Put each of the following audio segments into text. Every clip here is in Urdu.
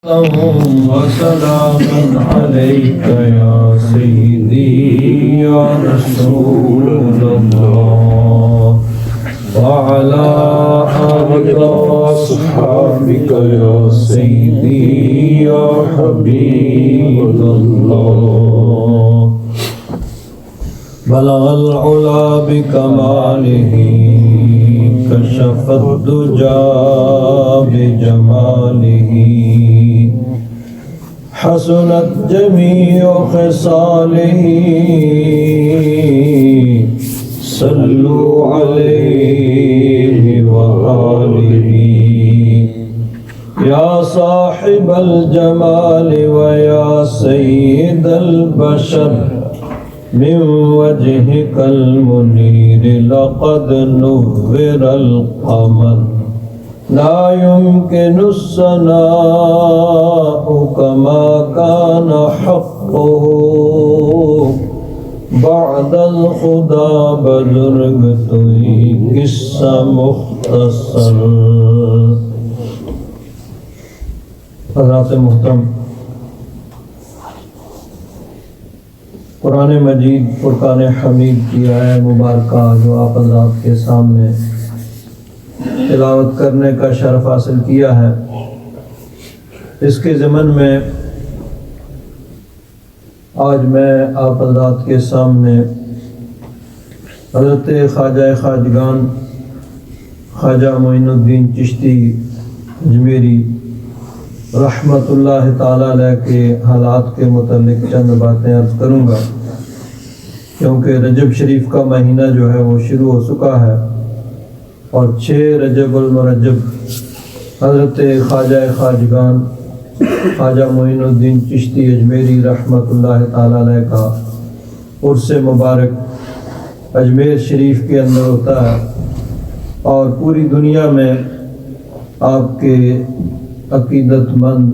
وسلام عليك يا سيدي يا رسول الله وعلى آلك وأصحابك يا سيدي يا حبيب الله بلغ العلا بكماله كشف الدجى بجماله حسنت جميع خصاله صلوا عليه وآله يا صاحب الجمال ويا سيد البشر من وجهك المنير لقد نور القمر لا يمكن الثناء كما كان حقه بعد الخدا بزرگ توئی قصہ مختصر۔ حضرات محترم، قرآن مجید فرقان حمید کی آیہ مبارکہ جو آپ حضرات کے سامنے تلاوت کرنے کا شرف حاصل کیا ہے، اس کے ضمن میں آج میں آپ حضرات کے سامنے حضرت خواجہ خواجگان خواجہ معین الدین چشتی اجمیری رحمۃ اللہ تعالیٰ علیہ کے حالات کے متعلق چند باتیں عرض کروں گا، کیونکہ رجب شریف کا مہینہ جو ہے وہ شروع ہو چکا ہے اور 6 رجب المرجب حضرت خواجہ خواجگان خواجہ معین الدین چشتی اجمیری رحمۃ اللہ تعالیٰ علیہ کا عرس مبارک اجمیر شریف کے اندر ہوتا ہے، اور پوری دنیا میں آپ کے عقیدت مند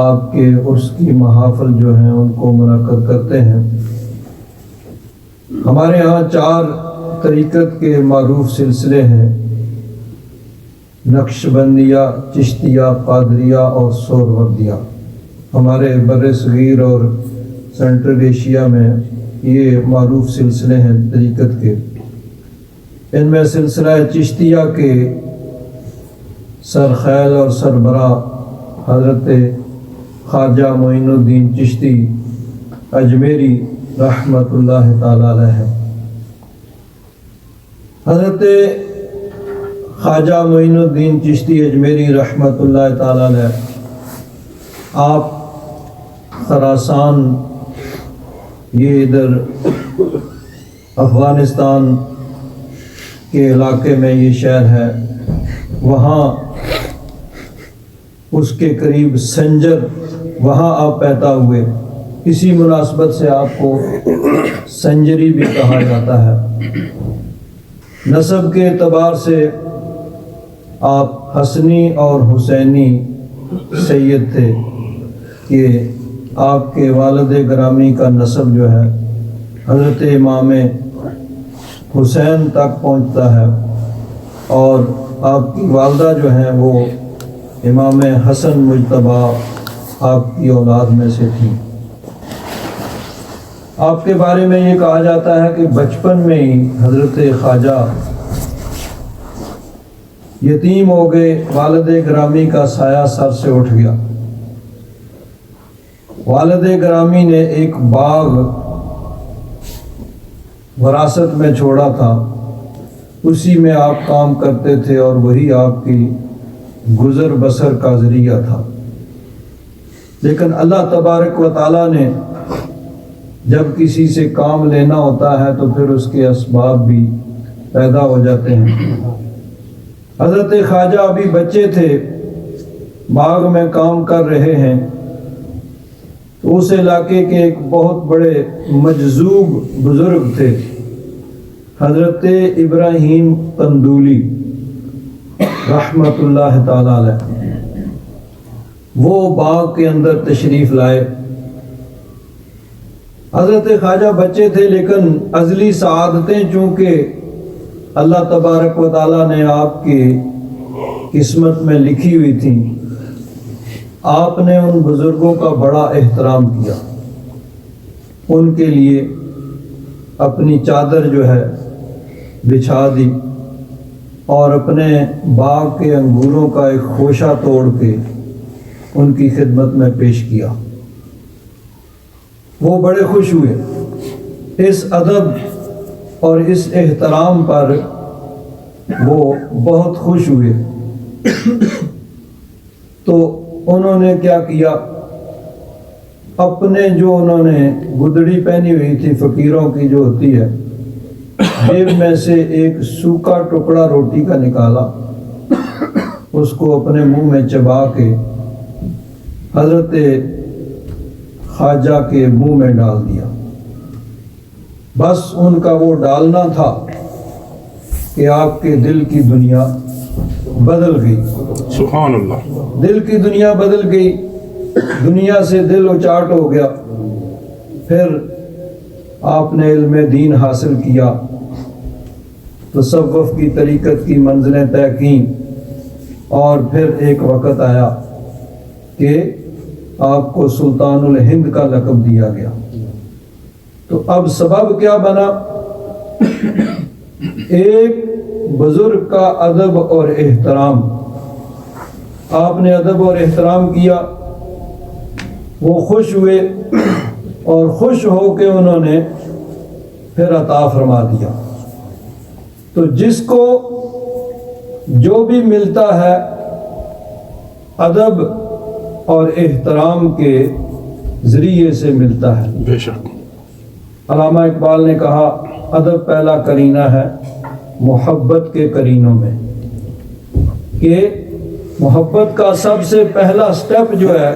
آپ کے عرس کی محافل جو ہیں ان کو منعقد کرتے ہیں۔ ہمارے ہاں 4 طریقت کے معروف سلسلے ہیں: نقشبندیہ، چشتیہ، قادریہ اور سہروردیہ۔ ہمارے بر صغیر اور سینٹرل ایشیا میں یہ معروف سلسلے ہیں طریقت کے۔ ان میں سلسلہ چشتیہ کے سرخیل اور سربراہ حضرت خواجہ معین الدین چشتی اجمیری رحمۃ اللہ تعالیٰ علیہ ہے۔ حضرت خواجہ معین الدین چشتی اجمیری رحمۃ اللہ تعالیٰ علیہ آپ خراسان، یہ ادھر افغانستان کے علاقے میں یہ شہر ہے، وہاں اس کے قریب سنجر، وہاں آپ پیدا ہوئے۔ اسی مناسبت سے آپ کو سنجری بھی کہا جاتا ہے۔ نسب کے اعتبار سے آپ حسنی اور حسینی سید تھے، کہ آپ کے والد گرامی کا نسب جو ہے حضرت امام حسین تک پہنچتا ہے، اور آپ کی والدہ جو ہیں وہ امام حسن مجتبیٰ آپ کی اولاد میں سے تھی۔ آپ کے بارے میں یہ کہا جاتا ہے کہ بچپن میں ہی حضرت خواجہ یتیم ہو گئے، والد گرامی کا سایہ سر سے اٹھ گیا۔ والد گرامی نے ایک باغ وراثت میں چھوڑا تھا، اسی میں آپ کام کرتے تھے اور وہی آپ کی گزر بسر کا ذریعہ تھا۔ لیکن اللہ تبارک و تعالیٰ نے جب کسی سے کام لینا ہوتا ہے تو پھر اس کے اسباب بھی پیدا ہو جاتے ہیں۔ حضرت خواجہ ابھی بچے تھے، باغ میں کام کر رہے ہیں، تو اس علاقے کے ایک بہت بڑے مجذوب بزرگ تھے، حضرت ابراہیم قندولی رحمۃ اللہ تعالیٰ علیہ۔ وہ باغ کے اندر تشریف لائے۔ حضرت خواجہ بچے تھے، لیکن ازلی سعادتیں چونکہ اللہ تبارک و تعالیٰ نے آپ کی قسمت میں لکھی ہوئی تھیں، آپ نے ان بزرگوں کا بڑا احترام کیا، ان کے لیے اپنی چادر جو ہے بچھا دی اور اپنے باغ کے انگوروں کا ایک خوشہ توڑ کے ان کی خدمت میں پیش کیا۔ وہ بڑے خوش ہوئے، اس ادب اور اس احترام پر وہ بہت خوش ہوئے۔ تو انہوں نے کیا کیا، اپنے جو انہوں نے گدڑی پہنی ہوئی تھی فقیروں کی جو ہوتی ہے، جیب میں سے ایک سوکھا ٹکڑا روٹی کا نکالا، اس کو اپنے منہ میں چبا کے حضرت خواجہ کے منہ میں ڈال دیا۔ بس ان کا وہ ڈالنا تھا کہ آپ کے دل کی دنیا بدل گئی۔ سبحان اللہ۔ دل کی دنیا بدل گئی، دنیا سے دل اچاٹ ہو گیا۔ پھر آپ نے علم دین حاصل کیا، تصوف کی طریقت کی منزلیں طے کیں، اور پھر ایک وقت آیا کہ آپ کو سلطان الہند کا لقب دیا گیا۔ تو اب سبب کیا بنا؟ ایک بزرگ کا ادب اور احترام۔ آپ نے ادب اور احترام کیا، وہ خوش ہوئے، اور خوش ہو کے انہوں نے پھر عطا فرما دیا۔ تو جس کو جو بھی ملتا ہے ادب اور احترام کے ذریعے سے ملتا ہے۔ بے شک۔ علامہ اقبال نے کہا، ادب پہلا کرینہ ہے محبت کے کرینوں میں، کہ محبت کا سب سے پہلا سٹیپ جو ہے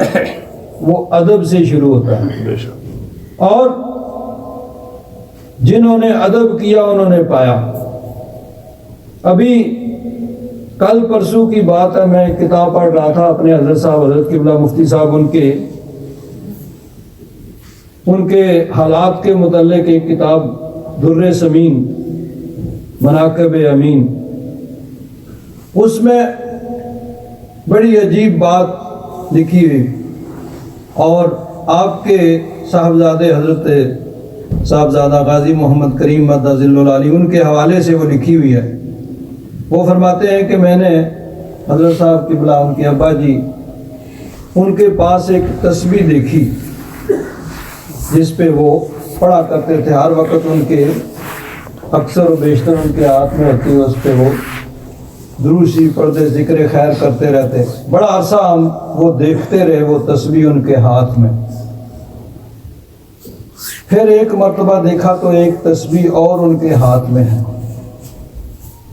وہ ادب سے شروع ہوتا ہے۔ بے شک۔ اور جنہوں نے ادب کیا انہوں نے پایا۔ ابھی کل پرسوں کی بات ہے، میں ایک کتاب پڑھ رہا تھا اپنے حضرت صاحب، حضرت قبلہ مفتی صاحب، ان کے حالات کے متعلق ایک کتاب در ثمین مناقب امین، اس میں بڑی عجیب بات لکھی ہوئی، اور آپ کے صاحبزادے حضرت صاحبزادہ غازی محمد کریم مدہ ذل العالی، ان کے حوالے سے وہ لکھی ہوئی ہے۔ وہ فرماتے ہیں کہ میں نے حضرت صاحب قبلہ، ان کے ابا جی، ان کے پاس ایک تسبیح دیکھی جس پہ وہ پڑھا کرتے تھے ہر وقت، ان کے اکثر و بیشتر ان کے ہاتھ میں ہوتی، اس پہ وہ دروشی پڑھتے، ذکر خیر کرتے رہتے۔ بڑا عرصہ ہم وہ دیکھتے رہے، وہ تسبیح ان کے ہاتھ میں۔ پھر ایک مرتبہ دیکھا تو ایک تسبیح اور ان کے ہاتھ میں ہے،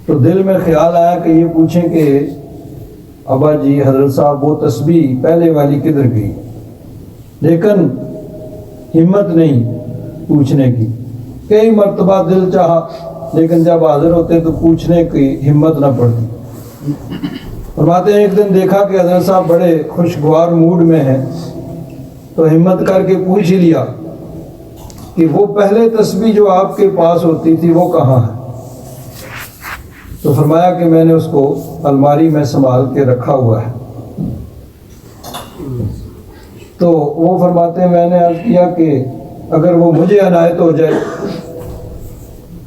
تو دل میں خیال آیا کہ یہ پوچھیں کہ ابا جی، حضرت صاحب، وہ تسبیح پہلے والی کدھر گئی؟ لیکن ہمت نہیں پوچھنے کی، کئی مرتبہ دل چاہا، لیکن جب حاضر ہوتے تو پوچھنے کی ہمت نہ پڑتی۔ فرماتے ہیں ایک دن دیکھا کہ حضرت صاحب بڑے خوشگوار موڈ میں ہیں، تو ہمت کر کے پوچھ ہی لیا کہ وہ پہلے تسبیح جو آپ کے پاس ہوتی تھی وہ کہاں ہے؟ تو فرمایا کہ میں نے اس کو الماری میں سنبھال کے رکھا ہوا ہے۔ تو وہ فرماتے ہیں میں نے عرض کیا کہ اگر وہ مجھے عنایت ہو جائے،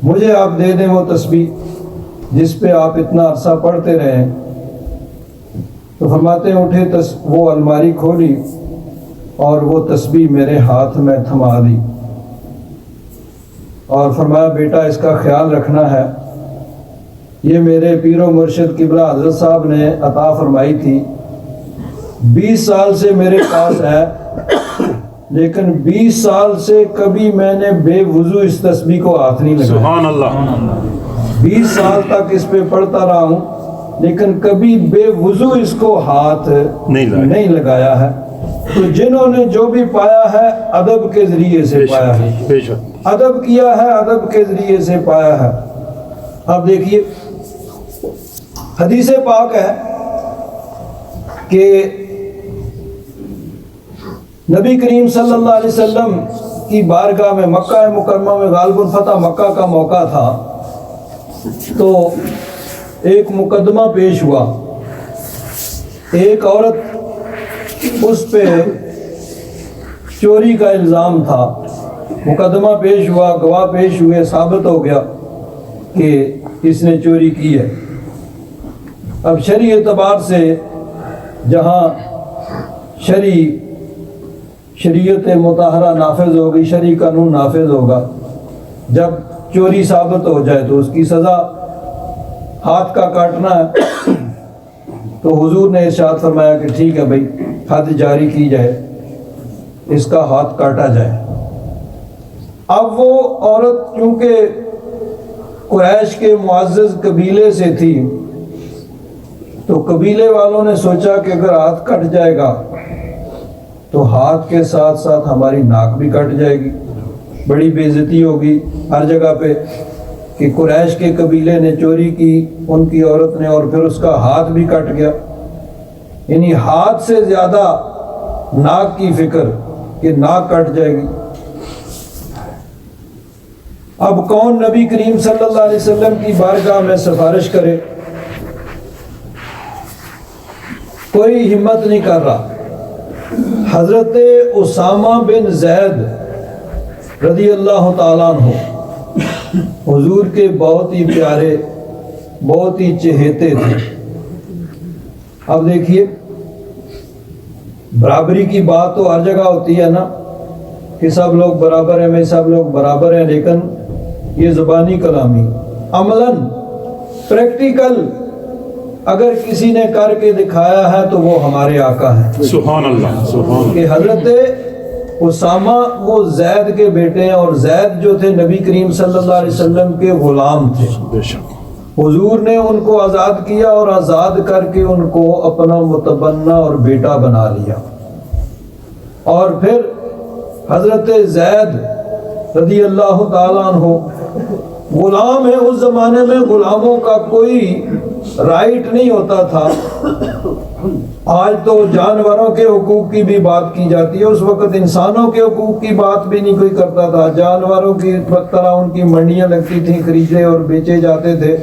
مجھے آپ دے دیں وہ تسبیح جس پہ آپ اتنا عرصہ پڑھتے رہے۔ تو فرماتے ہیں اٹھے، وہ الماری کھولی اور وہ تسبیح میرے ہاتھ میں تھما دی، اور فرمایا بیٹا اس کا خیال رکھنا ہے، یہ میرے پیر و مرشد قبلہ حضرت صاحب نے عطا فرمائی تھی، 20 سال سے میرے پاس ہے، لیکن 20 سال سے کبھی میں نے بے وضو اس تسبیح کو ہاتھ نہیں لگایا۔ سبحان اللہ۔ 20 سال تک اس پہ پڑھتا رہا ہوں، لیکن کبھی بے وضو اس کو ہاتھ نہیں لگایا ہے۔ تو جنہوں نے جو بھی پایا ہے ادب کے ذریعے سے پایا ہے، ادب کیا ہے، ادب کے ذریعے سے پایا ہے۔ اب دیکھیے حدیث پاک ہے کہ نبی کریم صلی اللہ علیہ وسلم کی بارگاہ میں مکہ مکرمہ میں غالب الفتح مکہ کا موقع تھا، تو ایک مقدمہ پیش ہوا۔ ایک عورت اس پہ چوری کا الزام تھا، مقدمہ پیش ہوا، گواہ پیش ہوئے، ثابت ہو گیا کہ اس نے چوری کی ہے۔ اب شرعی اعتبار سے جہاں شریعت مطہرہ نافذ ہوگی، شرعی قانون نافذ ہوگا، جب چوری ثابت ہو جائے تو اس کی سزا ہاتھ کا کاٹنا ہے۔ تو حضور نے ارشاد فرمایا کہ ٹھیک ہے بھائی، حد جاری کی جائے، اس کا ہاتھ کاٹا جائے۔ اب وہ عورت چونکہ قریش کے معزز قبیلے سے تھی، تو قبیلے والوں نے سوچا کہ اگر ہاتھ کٹ جائے گا تو ہاتھ کے ساتھ ساتھ ہماری ناک بھی کٹ جائے گی، بڑی بے عزتی ہوگی ہر جگہ پہ کہ قریش کے قبیلے نے چوری کی ان کی عورت نے، اور پھر اس کا ہاتھ بھی کٹ گیا۔ یعنی ہاتھ سے زیادہ ناک کی فکر کہ ناک کٹ جائے گی۔ اب کون نبی کریم صلی اللہ علیہ وسلم کی بارگاہ میں سفارش کرے؟ کوئی ہمت نہیں کر رہا۔ حضرت اسامہ بن زید رضی اللہ تعالیٰ عنہ حضور کے بہت ہی پیارے، بہت ہی چہیتے تھے۔ اب دیکھیے، برابری کی بات تو ہر جگہ ہوتی ہے نا کہ سب لوگ برابر ہیں، میں سب لوگ برابر ہیں، لیکن یہ زبانی کلامی، عملاً پریکٹیکل اگر کسی نے کر کے دکھایا ہے تو وہ ہمارے آقا ہیں۔ سبحان اللہ، سبحان اللہ۔ کہ حضرت اسامہ وہ زید کے بیٹے ہیں، اور زید جو تھے نبی کریم صلی اللہ علیہ وسلم کے غلام تھے۔ بے شک حضور نے ان کو آزاد کیا اور آزاد کر کے ان کو اپنا متبنہ اور بیٹا بنا لیا۔ اور پھر حضرت زید رضی اللہ تعالیٰ عنہ غلام ہے۔ اس زمانے میں غلاموں کا کوئی رائٹ نہیں ہوتا تھا۔ آج تو جانوروں کے حقوق کی بھی بات کی جاتی ہے، اس وقت انسانوں کے حقوق کی بات بھی نہیں کوئی کرتا تھا۔ جانوروں کی طرح ان کی منڈیاں لگتی تھیں، خریدے اور بیچے جاتے تھے،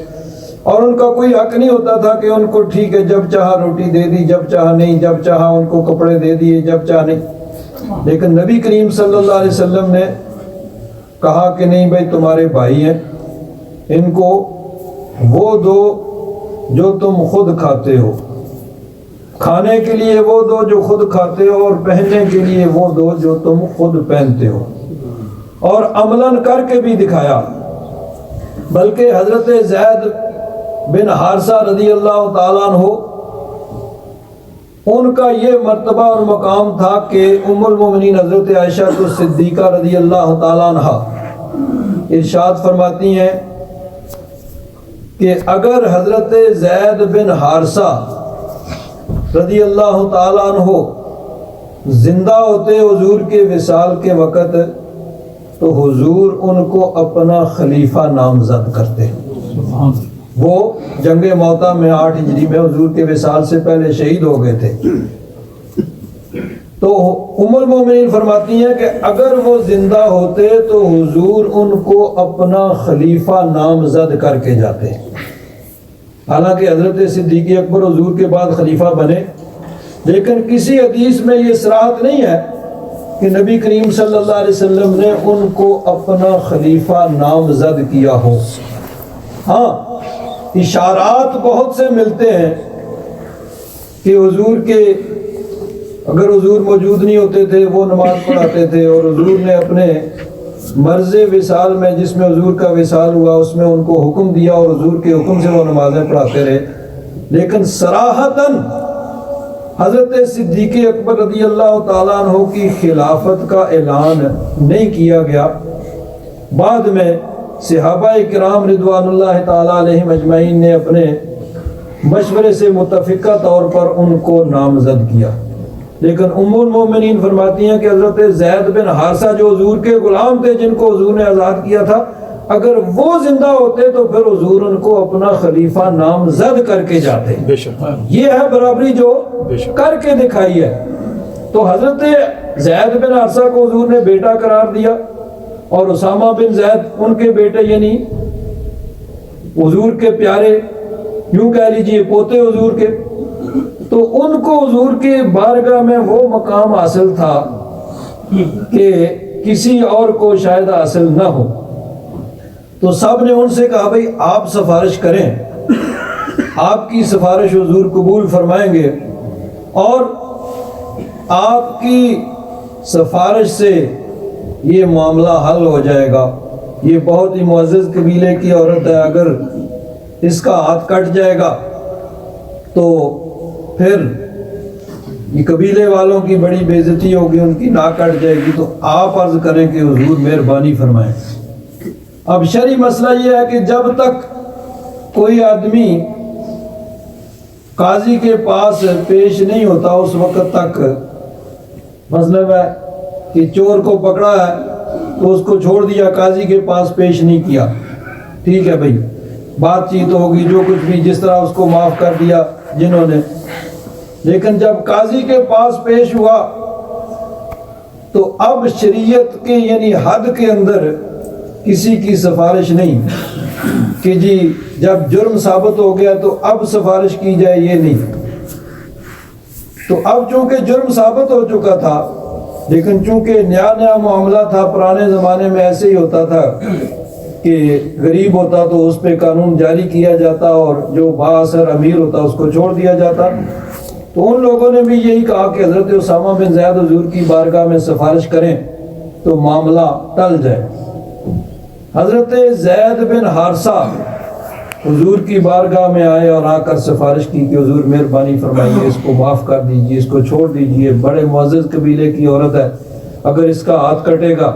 اور ان کا کوئی حق نہیں ہوتا تھا کہ ان کو ٹھیک ہے جب چاہا روٹی دے دی، جب چاہا نہیں، جب چاہا ان کو کپڑے دے دیے، جب چاہا نہیں۔ لیکن نبی کریم صلی اللہ علیہ وسلم نے کہا کہ نہیں بھائی، تمہارے بھائی ہیں، ان کو وہ دو جو تم خود کھاتے ہو، کھانے کے لیے وہ دو جو خود کھاتے ہو، اور پہننے کے لیے وہ دو جو تم خود پہنتے ہو۔ اور عملاً کر کے بھی دکھایا۔ بلکہ حضرت زید بن حارثہ رضی اللہ تعالیٰ عنہ، ان کا یہ مرتبہ اور مقام تھا کہ ام المومنین حضرت عائشہ صدیقہ رضی اللہ تعالیٰ عنہ ارشاد فرماتی ہیں کہ اگر حضرت زید بن حارثہ رضی اللہ تعالیٰ عنہ زندہ ہوتے حضور کے وصال کے وقت، تو حضور ان کو اپنا خلیفہ نامزد کرتے۔ وہ جنگ موطا میں 8 ہجری میں حضور کے وصال سے پہلے شہید ہو گئے تھے۔ تو ام المومنین فرماتی ہیں کہ اگر وہ زندہ ہوتے تو حضور ان کو اپنا خلیفہ نامزد کر کے جاتے۔ حالانکہ حضرت صدیق اکبر حضور کے بعد خلیفہ بنے، لیکن کسی حدیث میں یہ صراحت نہیں ہے کہ نبی کریم صلی اللہ علیہ وسلم نے ان کو اپنا خلیفہ نامزد کیا ہو۔ ہاں، اشارات بہت سے ملتے ہیں کہ حضور کے، اگر حضور موجود نہیں ہوتے تھے وہ نماز پڑھاتے تھے، اور حضور نے اپنے مرض وصال میں، جس میں حضور کا وصال ہوا، اس میں ان کو حکم دیا اور حضور کے حکم سے وہ نمازیں پڑھاتے رہے۔ لیکن صراحتاً حضرت صدیق اکبر رضی اللہ تعالیٰ عنہ کی خلافت کا اعلان نہیں کیا گیا۔ بعد میں صحابہ کرام رضوان اللہ تعالیٰ علیہم اجمعین نے اپنے مشورے سے متفقہ طور پر ان کو نامزد کیا۔ لیکن ام المومنین فرماتی ہیں کہ حضرت زید بن حارثہ جو حضور کے غلام تھے، جن کو حضور نے آزاد کیا تھا، اگر وہ زندہ ہوتے تو پھر حضور ان کو اپنا خلیفہ نامزد کر کے جاتے۔ یہ ہے برابری جو کر کے دکھائی ہے۔ تو حضرت زید بن حارثہ کو حضور نے بیٹا قرار دیا، اور اسامہ بن زید ان کے بیٹے، یعنی حضور کے پیارے، یوں کہہ لیجئے پوتے حضور کے۔ تو ان کو حضور کے بارگاہ میں وہ مقام حاصل تھا کہ کسی اور کو شاید حاصل نہ ہو. تو سب نے ان سے کہا بھائی آپ سفارش کریں, آپ کی سفارش حضور قبول فرمائیں گے, اور آپ کی سفارش سے یہ معاملہ حل ہو جائے گا. یہ بہت ہی معزز قبیلے کی عورت ہے, اگر اس کا ہاتھ کٹ جائے گا تو پھر یہ قبیلے والوں کی بڑی بے عزتی ہوگی, ان کی ناک کٹ جائے گی. تو آپ عرض کریں کہ حضور مہربانی فرمائیں. اب شرعی مسئلہ یہ ہے کہ جب تک کوئی آدمی قاضی کے پاس پیش نہیں ہوتا اس وقت تک مطلب ہے کہ چور کو پکڑا ہے تو اس کو چھوڑ دیا, قاضی کے پاس پیش نہیں کیا, ٹھیک ہے بھائی, بات چیت ہوگی جو کچھ بھی, جس طرح اس کو معاف کر دیا جنہوں نے. لیکن جب قاضی کے پاس پیش ہوا تو اب شریعت کے یعنی حد کے اندر کسی کی سفارش نہیں کہ جی جب جرم ثابت ہو گیا تو اب سفارش کی جائے, یہ نہیں. تو اب چونکہ جرم ثابت ہو چکا تھا, لیکن چونکہ نیا معاملہ تھا, پرانے زمانے میں ایسے ہی ہوتا تھا کہ غریب ہوتا تو اس پہ قانون جاری کیا جاتا اور جو با اثر امیر ہوتا اس کو چھوڑ دیا جاتا. تو ان لوگوں نے بھی یہی کہا کہ حضرت اسامہ بن زید حضور کی بارگاہ میں سفارش کریں تو معاملہ ٹل جائے. حضرت زید بن حارثہ حضور کی بارگاہ میں آئے اور آ کر سفارش کی کہ حضور مہربانی فرمائیے, اس کو معاف کر دیجئے, اس کو چھوڑ دیجئے, بڑے معزز قبیلے کی عورت ہے, اگر اس کا ہاتھ کٹے گا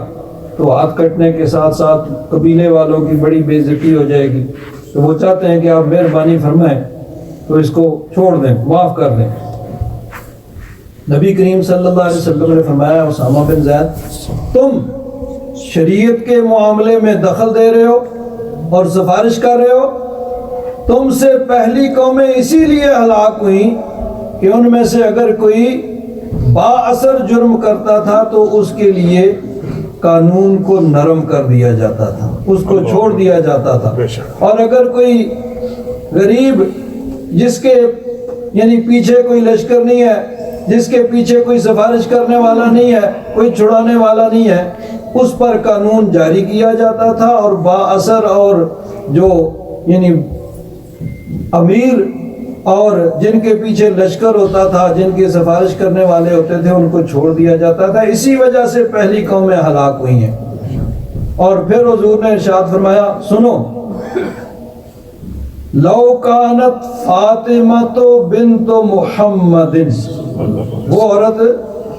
تو ہاتھ کٹنے کے ساتھ ساتھ قبیلے والوں کی بڑی بے عزتی ہو جائے گی. تو وہ چاہتے ہیں کہ آپ مہربانی فرمائیں تو اس کو چھوڑ دیں, معاف کر دیں. نبی کریم صلی اللہ علیہ وسلم نے فرمایا اسامہ بن زید تم شریعت کے معاملے میں دخل دے رہے ہو اور سفارش کر رہے ہو, تم سے پہلی قومیں اسی لیے ہلاک ہوئیں کہ ان میں سے اگر کوئی با اثر جرم کرتا تھا تو اس کے لیے قانون کو نرم کر دیا جاتا تھا, اس کو چھوڑ دیا جاتا تھا. اور اگر کوئی غریب جس کے یعنی پیچھے کوئی لشکر نہیں ہے, جس کے پیچھے کوئی سفارش کرنے والا نہیں ہے, کوئی چھڑانے والا نہیں ہے, اس پر قانون جاری کیا جاتا تھا, اور با اثر اور جو یعنی امیر اور جن کے پیچھے لشکر ہوتا تھا, جن کے سفارش کرنے والے ہوتے تھے, ان کو چھوڑ دیا جاتا تھا. اسی وجہ سے پہلی قومیں ہلاک ہوئی ہیں. اور پھر حضور نے ارشاد فرمایا سنو, لو کانت فاطمہ بنت محمد, وہ عورت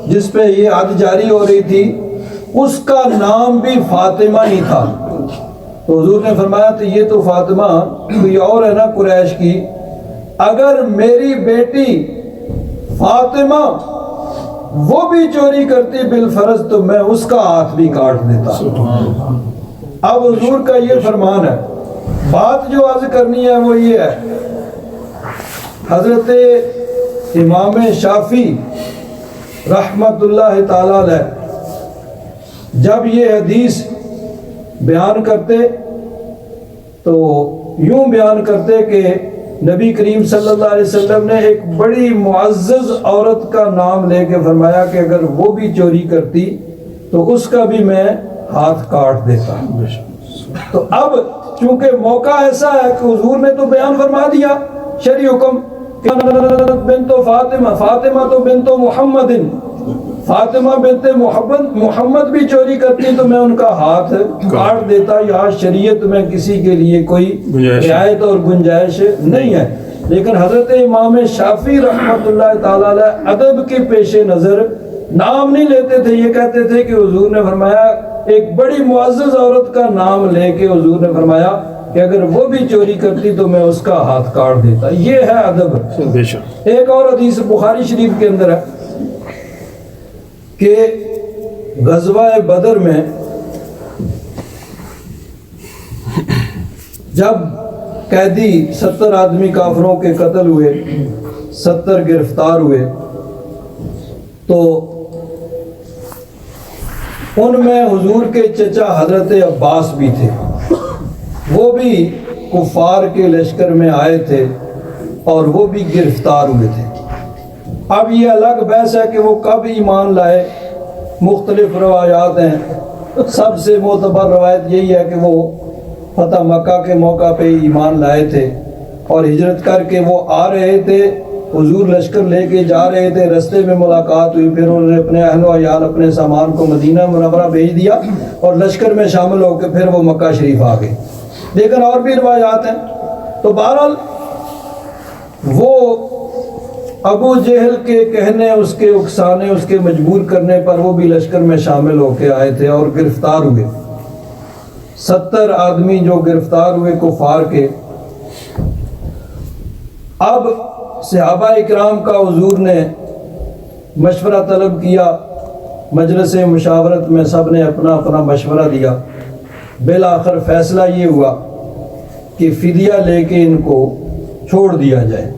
جس پہ یہ حد جاری ہو رہی تھی اس کا نام بھی فاطمہ ہی تھا. تو حضور نے فرمایا تو یہ تو فاطمہ کوئی اور ہے نا قریش کی, اگر میری بیٹی فاطمہ وہ بھی چوری کرتی بالفرض تو میں اس کا ہاتھ بھی کاٹ دیتا. اب حضور کا یہ فرمان ہے. بات جو عرض کرنی ہے وہ یہ ہے, حضرت امام شافعی رحمت اللہ تعالی علیہ جب یہ حدیث بیان کرتے تو یوں بیان کرتے کہ نبی کریم صلی اللہ علیہ وسلم نے ایک بڑی معزز عورت کا نام لے کے فرمایا کہ اگر وہ بھی چوری کرتی تو اس کا بھی میں ہاتھ کاٹ دیتا. تو اب چونکہ موقع ایسا ہے کہ حضور نے تو بیان فرما دیا شرعی حکم بنت فاطمہ, فاطمہ تو بنت محمد, فاطمہ بنت محمد بھی چوری کرتی تو میں ان کا ہاتھ کاٹ دیتا. یہاں شریعت میں کسی کے لیے کوئی رعایت اور گنجائش نہیں ہے. لیکن حضرت امام شافعی رحمۃ اللہ تعالی علیہ ادب کے پیش نظر نام نہیں لیتے تھے, یہ کہتے تھے کہ حضور نے فرمایا, ایک بڑی معزز عورت کا نام لے کے حضور نے فرمایا کہ اگر وہ بھی چوری کرتی تو میں اس کا ہاتھ کاٹ دیتا. یہ ہے ادب. ایک اور حدیث بخاری شریف کے اندر ہے کہ غزوہ بدر میں جب قیدی 70 آدمی کافروں کے قتل ہوئے, 70 گرفتار ہوئے, تو ان میں حضور کے چچا حضرت عباس بھی تھے. وہ بھی کفار کے لشکر میں آئے تھے اور وہ بھی گرفتار ہوئے تھے. اب یہ الگ بحث ہے کہ وہ کب ایمان لائے، مختلف روایات ہیں، سب سے معتبر روایت یہی ہے کہ وہ فتح مکہ کے موقع پہ ایمان لائے تھے، اور ہجرت کر کے وہ آ رہے تھے، حضور لشکر لے کے جا رہے تھے، رستے میں ملاقات ہوئی، پھر انہوں نے اپنے اہل و عیال اپنے سامان کو مدینہ منورہ بھیج دیا اور لشکر میں شامل ہو کے پھر وہ مکہ شریف آ گئے۔ لیکن اور بھی روایات ہیں۔ تو بہرحال وہ ابو جہل کے کہنے، اس کے اکسانے، اس کے مجبور کرنے پر وہ بھی لشکر میں شامل ہو کے آئے تھے اور گرفتار ہوئے۔ 70 آدمی جو گرفتار ہوئے کفار کے۔ اب صحابہ اکرام کا حضور نے مشورہ طلب کیا، مجلس مشاورت میں سب نے اپنا اپنا مشورہ دیا۔ بالآخر فیصلہ یہ ہوا کہ فدیہ لے کے ان کو چھوڑ دیا جائے۔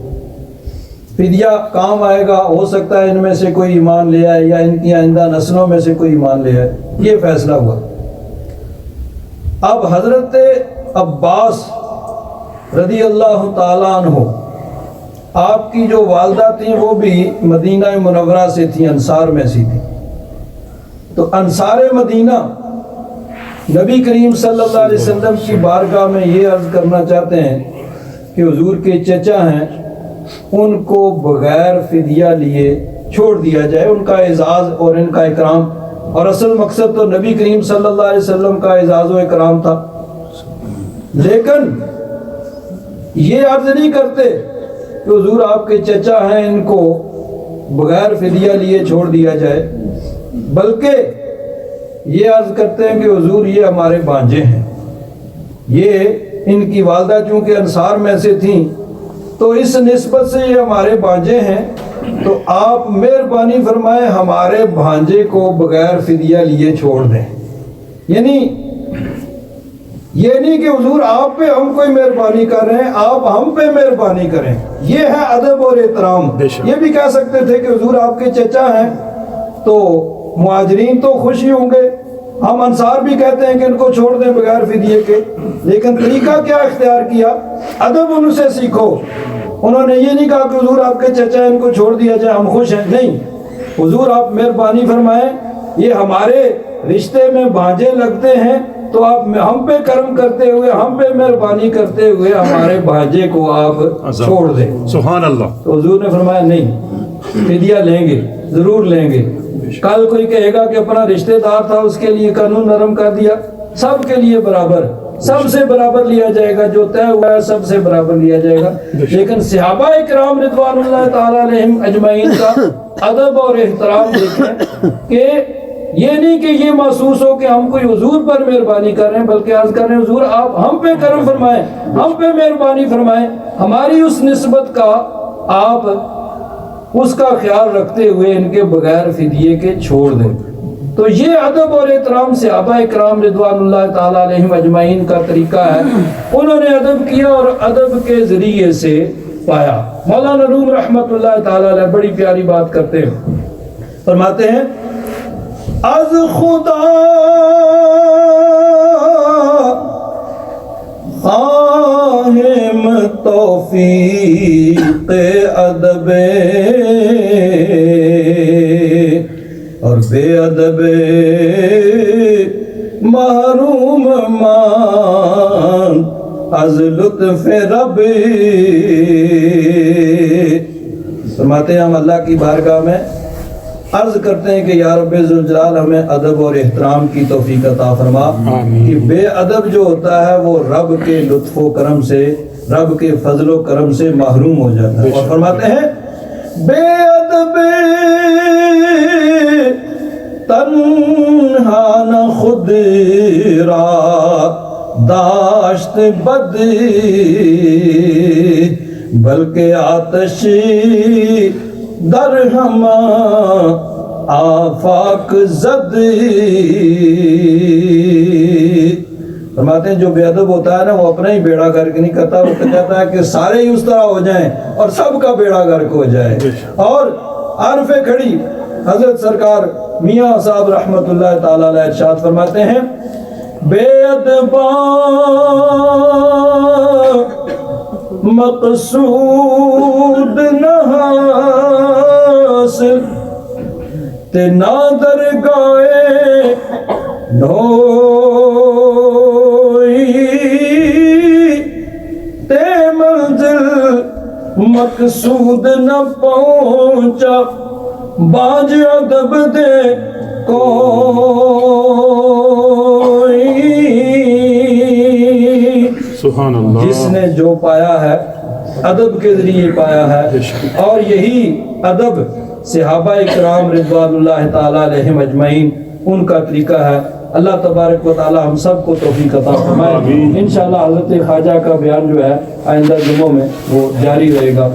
فدیہ کام آئے گا، ہو سکتا ہے ان میں سے کوئی ایمان لے آئے یا ان کی آئندہ نسلوں میں سے کوئی ایمان لے آئے، یہ فیصلہ ہوا۔ اب حضرت عباس رضی اللہ تعالیٰ عنہ، آپ کی جو والدہ تھیں وہ بھی مدینہ منورہ سے تھیں، انصار میں سے تھیں۔ تو انصار مدینہ نبی کریم صلی اللہ علیہ وسلم کی بارگاہ میں یہ عرض کرنا چاہتے ہیں کہ حضور کے چچا ہیں، ان کو بغیر فدیہ لیے چھوڑ دیا جائے، ان کا اعزاز اور ان کا اکرام، اور اصل مقصد تو نبی کریم صلی اللہ علیہ وسلم کا اعزاز و اکرام تھا۔ لیکن یہ عرض نہیں کرتے کہ حضور آپ کے چچا ہیں، ان کو بغیر فدیہ لیے چھوڑ دیا جائے، بلکہ یہ عرض کرتے ہیں کہ حضور یہ ہمارے بھانجے ہیں۔ یہ ان کی والدہ چونکہ انصار میں سے تھیں تو اس نسبت سے یہ ہمارے بھانجے ہیں، تو آپ مہربانی فرمائیں ہمارے بھانجے کو بغیر فدیہ لیے چھوڑ دیں۔ یعنی یہ نہیں کہ حضور آپ پہ ہم کوئی مہربانی کر رہے ہیں، آپ ہم پہ مہربانی کریں، یہ ہے ادب اور احترام۔ یہ بھی کہہ سکتے تھے کہ حضور آپ کے چچا ہیں تو مہاجرین تو خوش ہی ہوں گے، ہم انصار بھی کہتے ہیں کہ ان کو چھوڑ دیں بغیر فدیے کے، لیکن طریقہ کیا اختیار کیا؟ ادب ان سے سیکھو۔ انہوں نے یہ نہیں کہا کہ حضور آپ کے چچا ان کو چھوڑ دیا جائے ہم خوش ہیں، نہیں، حضور آپ مہربانی فرمائیں یہ ہمارے رشتے میں بھانجے لگتے ہیں، تو آپ ہم پہ کرم کرتے ہوئے، ہم پہ مہربانی کرتے ہوئے ہمارے بھانجے کو آپ چھوڑ دیں۔ سبحان اللہ۔ تو حضور نے فرمایا نہیں، فدیہ لیں گے، ضرور لیں گے۔ کل کوئی کہے گا کہ اپنا رشتہ دار تھا اس کے لیے قانون نرم کر دیا، سب کے لیے برابر، سب سے برابر لیا جائے گا، جو طے ہوا ہے سب سے برابر لیا جائے گا۔ لیکن صحابہ اکرام رضوان اللہ تعالیٰ علیہم اجمعین کا ادب اور احترام دیکھیں کہ یہ نہیں کہ یہ محسوس ہو کہ ہم کوئی حضور پر مہربانی کر رہے ہیں، بلکہ عرض کر رہے ہیں حضور آپ ہم پہ کرم فرمائیں، ہم پہ مہربانی فرمائیں، ہماری اس نسبت کا آپ اس کا خیال رکھتے ہوئے ان کے بغیر فدیے کے چھوڑ دیں۔ تو یہ ادب اور احترام صحابہ اکرام رضوان اللہ تعالیٰ علیہم اجمعین کا طریقہ ہے، انہوں نے ادب کیا اور ادب کے ذریعے سے پایا۔ مولانا روم رحمۃ اللہ تعالیٰ علیہ بڑی پیاری بات کرتے ہیں، فرماتے ہیں از خدا خواہم توفیق ادب اور بے ادب محروم مان از لطف رب۔ فرماتے ہیں ہم اللہ کی بارگاہ میں عرض کرتے ہیں کہ یا رب ذوالجلال ہمیں ادب اور احترام کی توفیق عطا فرما کہ بے ادب جو ہوتا ہے وہ رب کے لطف و کرم سے، رب کے فضل و کرم سے محروم ہو جاتا ہے۔ اور فرماتے ہیں بے ادب تنہا نہ خود را داشت بد بلکہ آتش در ہم آفاق زد۔ فرماتے ہیں جو بے ادب ہوتا ہے نا وہ اپنا ہی بیڑا گرک نہیں کرتا، وہ کہتا ہے کہ سارے ہی اس طرح ہو جائیں اور سب کا بیڑا گرک ہو جائے۔ اور عارف کھڑی حضرت سرکار میاں صاحب رحمت اللہ تعالیٰ علیہ ارشاد فرماتے ہیں بے ادباں مقصود نہ حاصل تے نہ درگاہے نوئی تے منزل مقصود نہ پہنچا باج ادب دے کوئی سبحان اللہ. جس نے جو پایا ہے ادب کے ذریعے پایا ہے اور یہی ادب صحابہ اکرام رضوان اللہ تعالیٰ علیہم اجمعین ان کا طریقہ ہے. اللہ تبارک و تعالیٰ ہم سب کو توفیق عطا فرمائے. انشاءاللہ حضرت خواجہ کا بیان جو ہے آئندہ جمعوں میں وہ جاری رہے گا.